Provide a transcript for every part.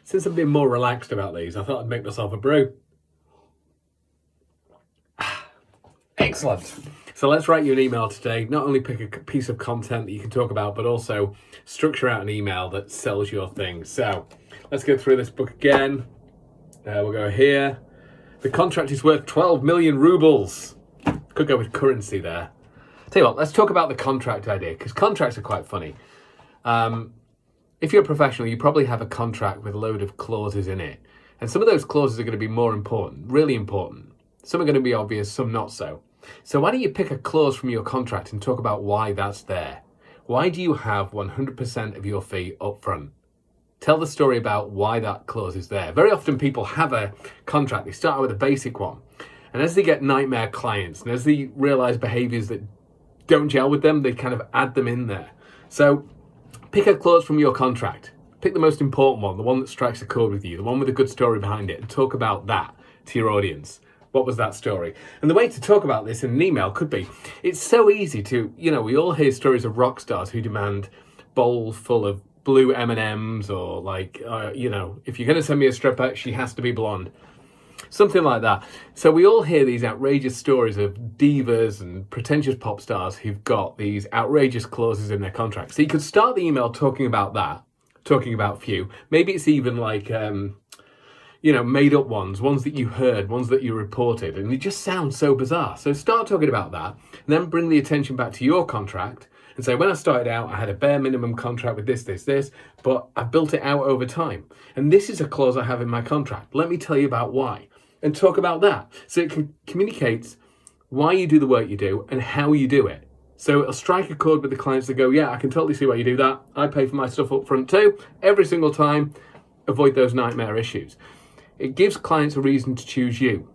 since I'm being more relaxed about these, I thought I'd make myself a brew. Excellent. So let's write you an email today. Not only pick a piece of content that you can talk about, but also structure out an email that sells your thing. So let's go through this book again. We'll go here. The contract is worth 12 million rubles. Could go with currency there. Tell you what, let's talk about the contract idea, because contracts are quite funny. If you're a professional, you probably have a contract with a load of clauses in it. And some of those clauses are going to be more important, really important. Some are going to be obvious, some not so. So why don't you pick a clause from your contract and talk about why that's there? Why do you have 100% of your fee up front? Tell the story about why that clause is there. Very often people have a contract, they start out with a basic one. And as they get nightmare clients and as they realize behaviors that don't gel with them, they kind of add them in there. So pick a clause from your contract. Pick the most important one, the one that strikes a chord with you, the one with a good story behind it, and talk about that to your audience. What was that story? And the way to talk about this in an email could be, it's so easy to, we all hear stories of rock stars who demand bowls full of blue M&Ms or if you're going to send me a stripper, she has to be blonde. Something like that. So we all hear these outrageous stories of divas and pretentious pop stars who've got these outrageous clauses in their contracts. So you could start the email talking about that, talking about few. Maybe it's even like, made up ones that you heard, ones that you reported, and it just sounds so bizarre. So start talking about that, and then bring the attention back to your contract and say, when I started out, I had a bare minimum contract with this, but I built it out over time. And this is a clause I have in my contract. Let me tell you about why. And talk about that. So it communicates why you do the work you do and how you do it. So it'll strike a chord with the clients that go, yeah, I can totally see why you do that. I pay for my stuff up front too. Every single time, avoid those nightmare issues. It gives clients a reason to choose you.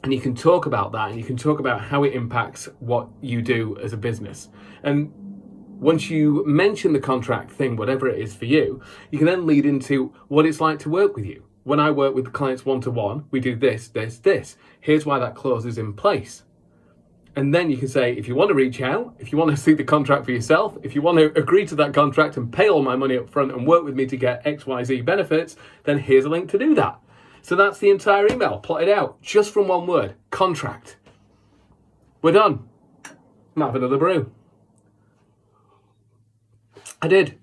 And you can talk about that, and you can talk about how it impacts what you do as a business. And once you mention the contract thing, whatever it is for you, you can then lead into what it's like to work with you. When I work with clients one-to-one, we do this. Here's why that clause is in place. And then you can say, if you want to reach out, if you want to see the contract for yourself, if you want to agree to that contract and pay all my money up front and work with me to get XYZ benefits, then here's a link to do that. So that's the entire email, plotted out, just from one word, contract. We're done. Might have another brew. I did.